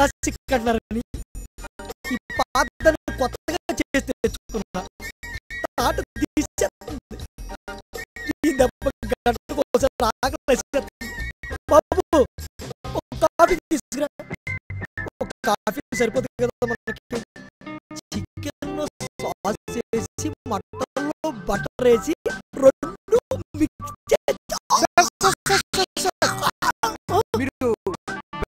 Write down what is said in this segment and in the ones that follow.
Classic అంటున్నారని ఈ పాతను కొత్తగా చేసి తెచ్చుకున్నా తాట తీసేస్తుంది. ఈ దెబ్బ గంటకు ఒకసారి ఆకలేస్తుంది. బాబు ఒక కాఫీ తీసుకురా. ఒక కాఫీ సరిపోతుంది కదా మనకి. చికెన్ సాస్ వేసి మటన్లో బటర్ వేసి రెండు మిక్స్ మీరు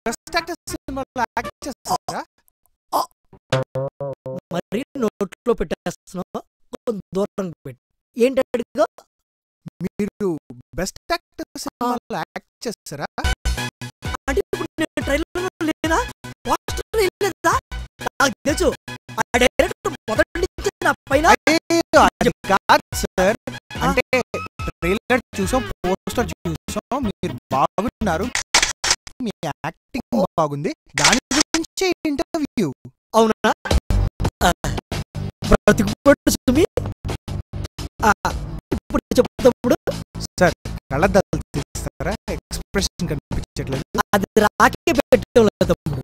బెస్ట్ యాక్టర్ సినిమాలో యాక్ట్ చేస్తారా? మరి నోట్లో పెట్టేస్తున్నావా? దూరంగా పెట్టి ఏంటి అడిగా? మీరు బెస్ట్ యాక్టర్ సినిమాలో యాక్ట్ చేస్తారా? అంటే ఇప్పుడు నేను ట్రైలర్లో లేనా? పోస్టర్లో లేదా? నాకు తెలుసు ఆ డైరెక్టర్ మొదటి నుంచి నా పైన అది కాదు సార్, అంటే ట్రైలర్ చూసాం, పోస్టర్ చూసాం, మీరు బాగున్నారు, మీ యాక్టింగ్ బాగుంది, దాని గురించి ఇంటర్వ్యూ. అవునా? బ్రతికిపోటు సుమి. ఇప్పుడు చెప్తాడు సార్, కళ్ళద్దాలు తీస్తారా? ఎక్స్ప్రెషన్ కనిపించట్లేదు. అది రాకే పెట్టడం లేదు తమ్ముడు.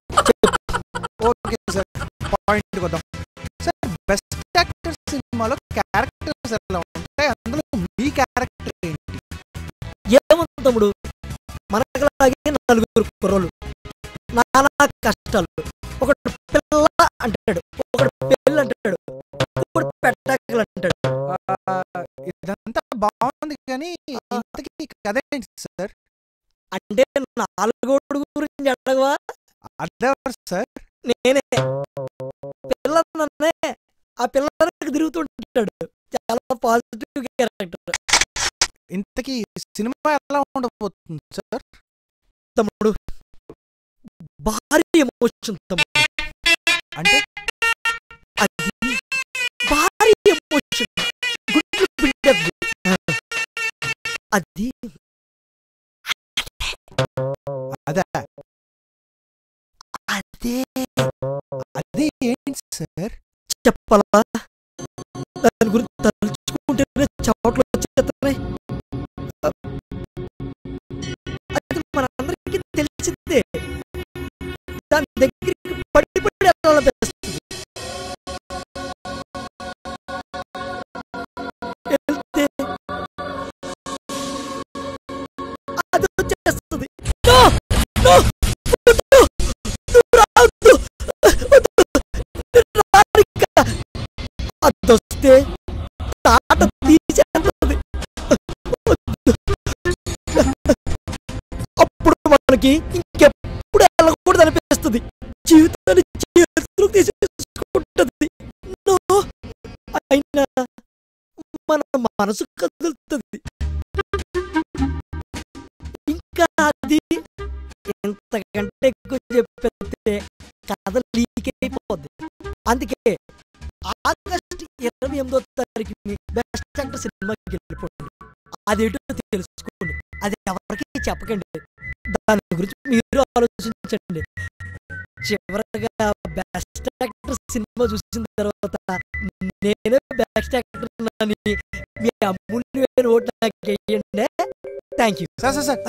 ఓకే సార్, పాయింట్ వద్దాం. సార్, బెస్ట్ యాక్టర్ సినిమాలో క్యారెక్టర్స్ ఎలా ఉంటాయి? అందులో మీ క్యారెక్టర్ ఏంటి? ఏముంది తమ్ముడు, మనకులాగే నలుగురు కుర్రలు, నానా కష్టాలు. ఒకటి పిల్ల అంటాడు, ఒకటి పెళ్ళి అంటాడు, ఒకటి పెట్టకలు అంటాడు. ఇదంతా బాగుంది, కానీ ఇంతకీ కథ ఏంటి సార్? అంటే నాలుగోడు గురించి అడగవా? అదెవరు సార్? నేనే. పిల్లనే ఆ పిల్లలకి తిరుగుతుంటాడు. చాలా పాజిటివ్ క్యారెక్టర్. ఇంతకీ సినిమా ఎలా ఉండబోతుంది సార్? తమ్ముడు భారీ ఎమోషన్ తమ్ముడు. అంటే అది భారీ ఎమోషన్, గుడ్లు బిడ్డది. అది అదే అదే అదే ఏంటి సార్? చెప్పాలా? దాని గురించి తలుచుకుంటేనే చవట్లు వచ్చేస్తున్నాయి. అది మనందరికీ తెలిసిందే. దాని దగ్గరికి పడి పడి వెళ్ళాలనిపిస్తుంది. వెళ్తే అది వచ్చేస్తుంది. నో నో అదొస్తే తాట తీసేస్తుంది. అప్పుడు మనకి ఇంకెప్పుడు వెళ్ళకూడదు అనిపిస్తుంది. జీవితాన్ని చేతులు తీసేసుకుంటుంది. అయినా మన మనసు కదులుతుంది. ఇంకా అది ఎంతకంటే ఎక్కువ చెప్పేస్తే కథ లీక్ అయిపోద్ది. అందుకే ఆగస్టు 28వ తారీఖుని బెస్ట్ యాక్టర్ సినిమాకి వెళ్ళిపోండి. అదేటో తెలుసుకోండి. అది ఎవరికి చెప్పకండి. దాని గురించి మీరు ఆలోచించండి. చివరగా బెస్ట్ యాక్టర్ సినిమా చూసిన తర్వాత నేనే బెస్ట్ యాక్టర్ అని మీ అమూల్యమైన ఓటు నాకు వేయండి. Thank you. Sir sir sir,